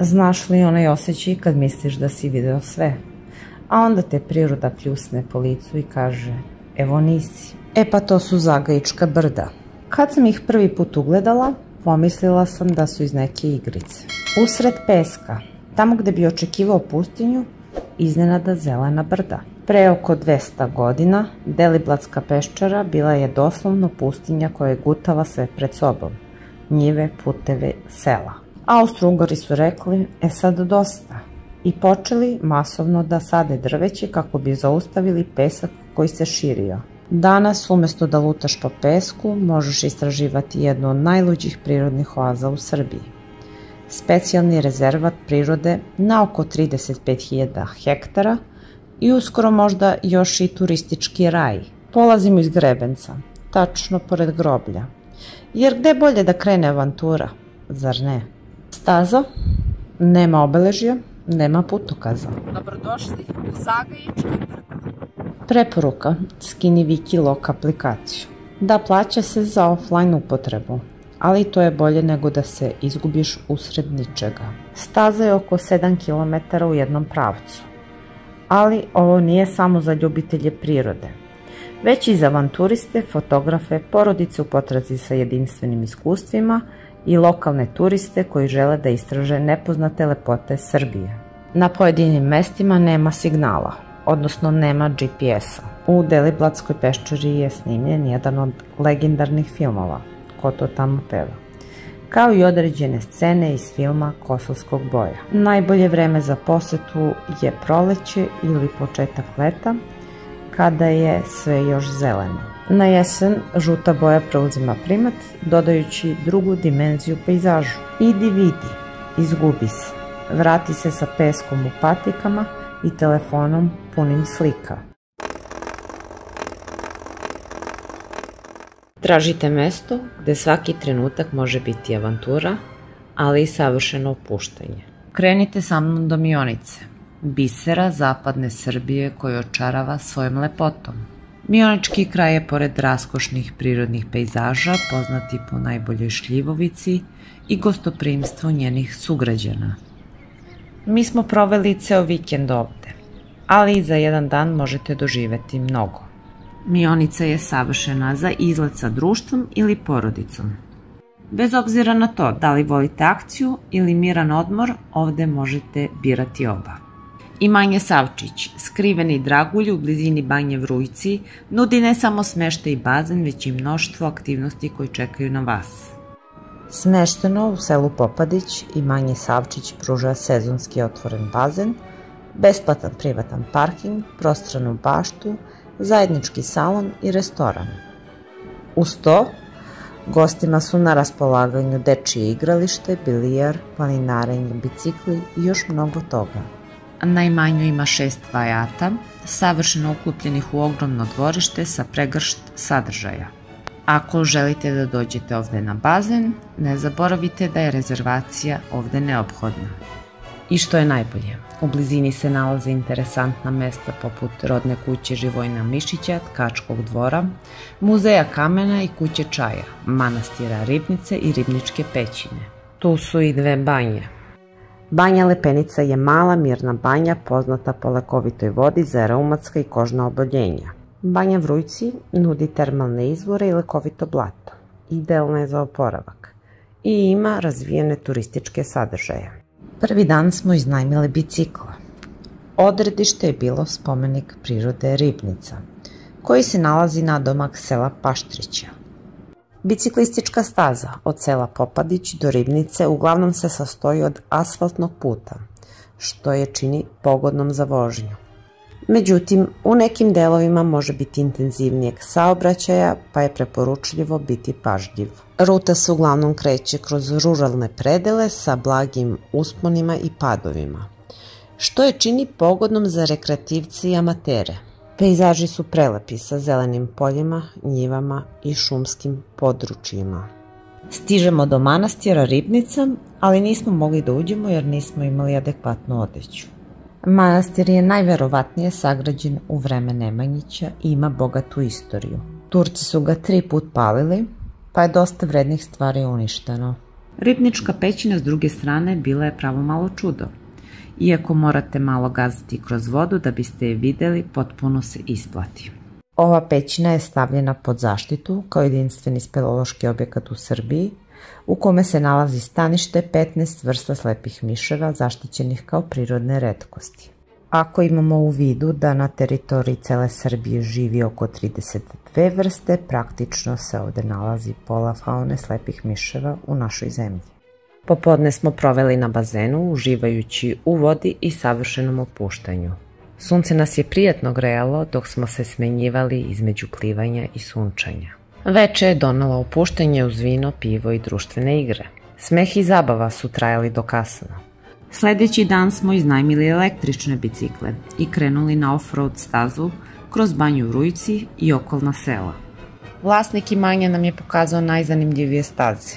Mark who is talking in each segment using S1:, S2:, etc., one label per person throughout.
S1: Znaš li onaj osjećaj kad misliš da si video sve, a onda te priroda pljusne po licu i kaže, evo nisi. Pa to su Zagajička brda. Kad sam ih prvi put ugledala, pomislila sam da su iz neke igrice. Usred peska, tamo gde bi očekivao pustinju, iznenada zelena brda. Pre oko 200 godina Deliblatska peščara bila je doslovno pustinja koja je gutala sve pred sobom. Njive, puteve, sela. Austro-Ugari su rekli, sad dosta, i počeli masovno da sade drveće kako bi zaustavili pesak koji se širio. Danas, umesto da lutaš po pesku, možeš istraživati jednu od najluđih prirodnih oaza u Srbiji. Specijalni rezervat prirode na oko 35.000 hektara i uskoro možda još i turistički raj. Polazimo iz Grebenca, tačno pored groblja. Jer gde bolje da krene avantura, zar ne? Staza, nema obeležja, nema putokaza.
S2: Dobrodošli u Zagajičke brdo.
S1: Preporuka, skini Wikiloc aplikaciju. Da, plaća se za offline upotrebu, ali to je bolje nego da se izgubiš usred ničega. Staza je oko 7 km u jednom pravcu, ali ovo nije samo za ljubitelje prirode, već i za avanturiste, fotografe, porodice u potrazi sa jedinstvenim iskustvima i lokalne turiste koji žele da istraže nepoznate lepote Srbije. Na pojedinim mestima nema signala, odnosno nema GPS-a. U Deliblatskoj peščari je snimljen jedan od legendarnih filmova, Ko to tamo peva, kao i određene scene iz filma Kosovskog boja. Najbolje vreme za posetu je proleće ili početak leta, kada je sve još zeleno. Na jesen žuta boja preuzima primat, dodajući drugu dimenziju pejzažu. Idi vidi, izgubi se, vrati se sa peskom u patikama i telefonom punim slika. Tražite mesto gde svaki trenutak može biti avantura, ali i savršeno opuštanje. Krenite sa mnom do Mionice, bisera zapadne Srbije koju očarava svojom lepotom. Mionički kraj je pored raskošnih prirodnih pejzaža poznati po najboljoj šljivovici i gostoprimstvu njenih sugrađana. Mi smo proveli ceo vikend ovde, ali i za jedan dan možete doživeti mnogo. Mionica je savršena za izlet sa društvom ili porodicom. Bez obzira na to da li volite akciju ili miran odmor, ovde možete birati oba. Imanje Savčić, skriveni dragulj u blizini Banje Vrujci, nudi ne samo smeštaj i bazen, već i mnoštvo aktivnosti koji čekaju na vas. Smešteno u selu Popadić, Imanje Savčić pruža sezonski otvoren bazen, besplatan privatan parking, prostranu baštu, zajednički salon i restoran. Uz to, gostima su na raspolaganju dečije igralište, bilijar, planinarenje, bicikli i još mnogo toga. Na Imanju ima 6 vajata, savršeno uklopljenih u ogromno dvorište sa pregršt sadržaja. Ako želite da dođete ovde na bazen, ne zaboravite da je rezervacija ovde neophodna. I što je najbolje, u blizini se nalaze interesantna mesta poput rodne kuće Živojina Mišića, Tkačkog dvora, muzeja kamena i kuće čaja, manastira Ribnice i Ribničke pećine. Tu su i 2 banje. Banja Lepenica je mala mirna banja poznata po lekovitoj vodi za reumatska i kožna oboljenja. Banja Vrujci nudi termalne izvore i lekovito blato, idealno je za oporavak i ima razvijene turističke sadržaje. Prvi dan smo iznajmili bicikla. Odredište je bilo spomenik prirode Ribnica, koji se nalazi nadomak sela Paštrića. Biciklistička staza od sela Popadić do Ribnice uglavnom se sastoji od asfaltnog puta, što je čini pogodnom za vožnju. Međutim, u nekim delovima može biti intenzivnijeg saobraćaja, pa je preporučljivo biti pažljiv. Ruta se uglavnom kreće kroz ruralne predele sa blagim usponima i padovima, što je čini pogodnom za rekreativce i amatere. Pejzaži su prelepi sa zelenim poljima, njivama i šumskim područjima. Stižemo do manastira Ribnica, ali nismo mogli da uđemo jer nismo imali adekvatnu odeću. Manastir je najverovatnije sagrađen u vreme Nemanjića i ima bogatu istoriju. Turci su ga 3 put palili, pa je dosta vrednih stvari uništeno. Ribnička pećina s druge strane bila je pravo malo čudo. Iako morate malo gaziti kroz vodu da biste je videli, potpuno se isplati. Ova pećina je stavljena pod zaštitu kao jedinstveni speleološki objekat u Srbiji, u kome se nalazi stanište 15 vrsta slepih miševa zaštićenih kao prirodne retkosti. Ako imamo u vidu da na teritoriji cele Srbije živi oko 32 vrste, praktično se ovde nalazi pola faune slepih miševa u našoj zemlji. Popodne smo proveli na bazenu, uživajući u vodi i savršenom opuštanju. Sunce nas je prijatno grejalo dok smo se smenjivali između plivanja i sunčanja. Veče je donelo opuštanje uz vino, pivo i društvene igre. Smeh i zabava su trajali do kasno. Sledeći dan smo iznajmili električne bicikle i krenuli na off-road stazu kroz Banju Vrujci i okolna sela. Vlasnik imanja nam je pokazao najzanimljivije staze,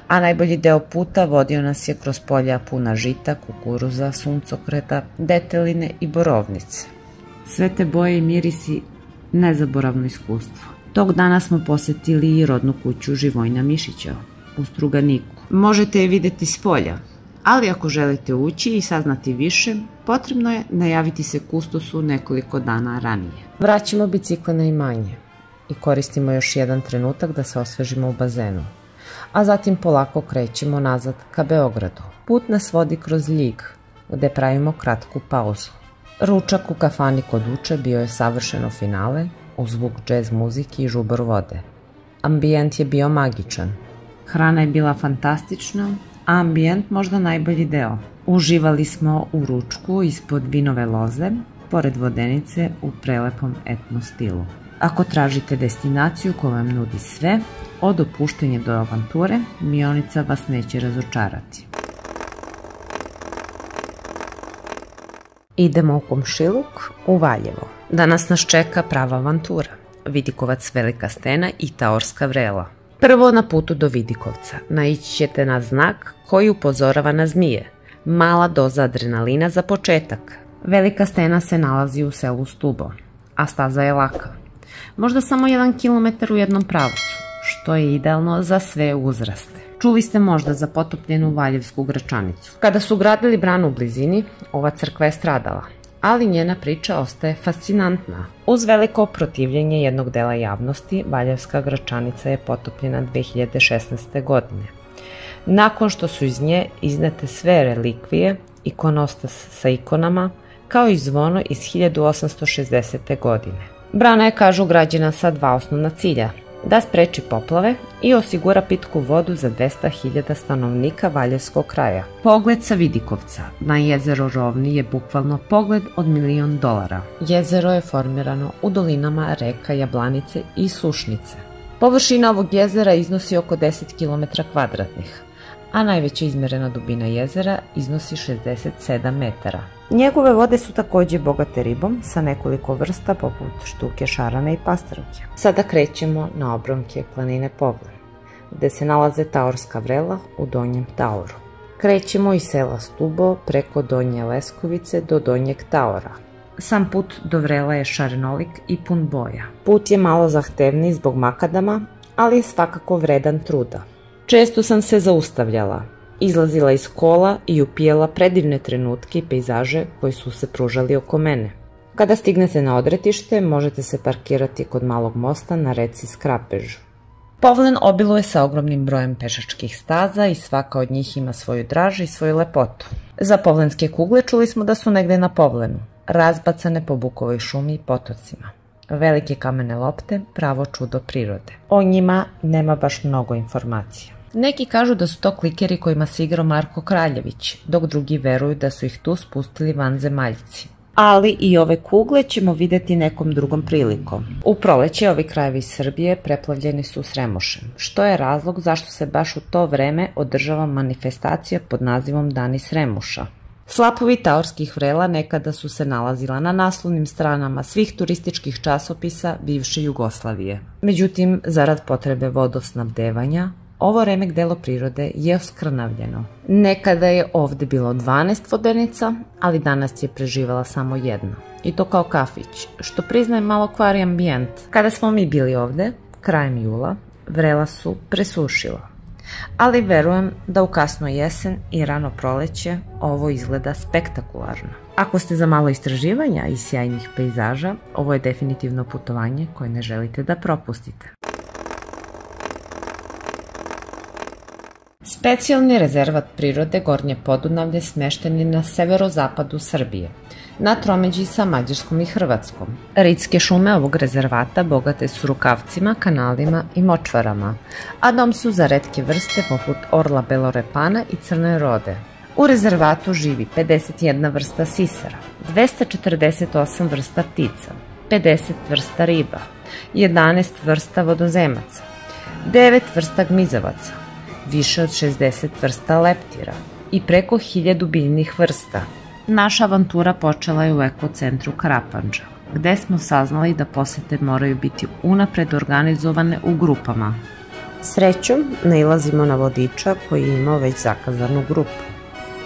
S1: a najbolji deo puta vodio nas je kroz polja puna žita, kukuruza, suncokreta, deteline i borovnice. Sve te boje i mirisi nezaboravno iskustvo. Tog dana smo posetili i rodnu kuću Živojna Mišića u Struganiku. Možete je videti s polja, ali ako želite ući i saznati više, potrebno je najaviti se kustosu nekoliko dana ranije. Vraćamo bicikle na imanje i koristimo još jedan trenutak da se osvežimo u bazenu, a zatim polako krećemo nazad ka Beogradu. Put nas vodi kroz Ljig, gde pravimo kratku pauzu. Ručak u kafani kod Uče bio je savršeno finale, uz zvuk džez muzike i žubor vode. Ambijent je bio magičan. Hrana je bila fantastična, a ambijent možda najbolji deo. Uživali smo u ručku ispod vinove loze, pored vodenice u prelepom etno stilu. Ako tražite destinaciju koja vam nudi sve, od opuštenja do avanture, Mionica vas neće razočarati. Idemo u komšiluk, u Valjevo. Danas nas čeka prava avantura. Vidikovac Velika stena i Taorska vrela. Prvo na putu do Vidikovca naići ćete na znak koji upozorava na zmije. Mala doza adrenalina za početak. Velika stena se nalazi u selu Stubo, a staza je laka. Možda samo 1 kilometar u jednom pravcu, što je idealno za sve uzraste. Čuli ste možda za potopljenu Valjevsku Gračanicu. Kada su gradili branu u blizini, ova crkva je stradala, ali njena priča ostaje fascinantna. Uz veliko protivljenje jednog dela javnosti, Valjevska Gračanica je potopljena 2016. godine. Nakon što su iz nje iznete sve relikvije, ikonostas sa ikonama, kao i zvono iz 1860. godine. Brana je, kažu, građena sa 2 osnovna cilja: da spreči poplave i osigura pitku vodu za 200.000 stanovnika Valjevskog kraja. Pogled sa Vidikovca na jezero Rovni je bukvalno pogled od $1.000.000. Jezero je formirano u dolinama reka Jablanice i Sušnice. Površina ovog jezera iznosi oko 10 km², a najveća izmerena dubina jezera iznosi 67 metara. Njegove vode su takođe bogate ribom sa nekoliko vrsta poput štuke, šarana i pastrvke. Sada krećemo na obronke planine Povlen, gde se nalaze Taorska vrela u Donjem Taoru. Krećemo iz sela Stubo preko Donje Leskovice do Donjeg Taora. Sam put do vrela je šarenolik i pun boja. Put je malo zahtevniji zbog makadama, ali je svakako vredan truda. Često sam se zaustavljala, izlazila iz kola i upijala predivne trenutke i pejzaže koji su se pružali oko mene. Kada stignete na odretište, možete se parkirati kod malog mosta na reci Skrapež. Povlen obiluje sa ogromnim brojem pešačkih staza i svaka od njih ima svoju draž i svoju lepotu. Za povlenske kugle čuli smo da su negde na Povlenu, razbacane po bukovoj šumi i potocima. Velike kamene lopte, pravo čudo prirode. O njima nema baš mnogo informacija. Neki kažu da su to klikeri kojima se igrao Marko Kraljević, dok drugi veruju da su ih tu spustili vanzemaljci. Ali i ove kugle ćemo videti nekom drugom prilikom. U proleće ovi krajevi Srbije preplavljeni su Sremušem, što je razlog zašto se baš u to vreme održava manifestacija pod nazivom Dani Sremuša. Slapovi taorskih vrela nekada su se nalazila na naslovnim stranama svih turističkih časopisa bivše Jugoslavije. Međutim, zarad potrebe vodosnabdevanja, ovo remek delo prirode je oskrnavljeno. Nekada je ovde bilo 12 vodenica, ali danas je preživala samo jedna. I to kao kafić, što priznaje malo kvari ambijent. Kada smo mi bili ovde, krajem jula, vrela su presušila. Ali verujem da u kasno jesen i rano proleće ovo izgleda spektakularno. Ako ste za malo istraživanja i sjajnih pejzaža, ovo je definitivno putovanje koje ne želite da propustite. Specijalni rezervat prirode Gornje Podunavlje smešten je na severozapadu Srbije, na tromeđi sa Mađarskom i Hrvatskom. Ritske šume ovog rezervata bogate su rukavcima, kanalima i močvarama, a dom su za retke vrste poput orla belorepana i crne rode. U rezervatu živi 51 vrsta sisara, 248 vrsta ptica, 50 vrsta riba, 11 vrsta vodozemaca, 9 vrsta gmizavaca, više od 60 vrsta leptira i preko 1000 biljnih vrsta. Naša avantura počela je u ekocentru Karapandža, gde smo saznali da posete moraju biti unapred organizovane u grupama. Srećom, nailazimo na vodiča koji je imao već zakazanu grupu.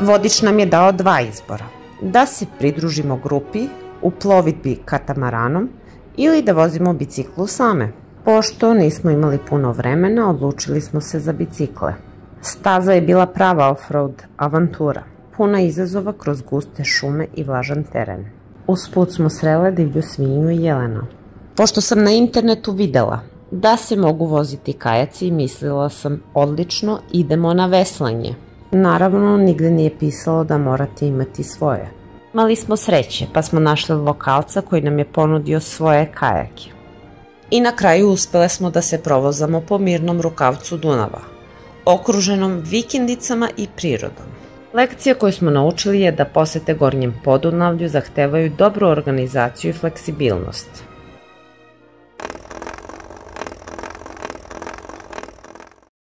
S1: Vodič nam je dao 2 izbora, da se pridružimo grupi u plovidbi katamaranom ili da vozimo biciklu same. Pošto nismo imali puno vremena, odlučili smo se za bicikle. Staza je bila prava off-road avantura, puna izazova kroz guste šume i vlažan teren. Usput smo srele divlju svinju i jelena. Pošto sam na internetu videla da se mogu voziti kajaci, mislila sam odlično, idemo na veslanje. Naravno, nigde nije pisalo da morate imati svoje. Imali smo sreće, pa smo našli lokalca koji nam je ponudio svoje kajake. I na kraju uspele smo da se provozamo po mirnom rukavcu Dunava, okruženom vikendicama i prirodom. Lekcija koju smo naučili je da posete Gornjem Podunavlju zahtevaju dobru organizaciju i fleksibilnost.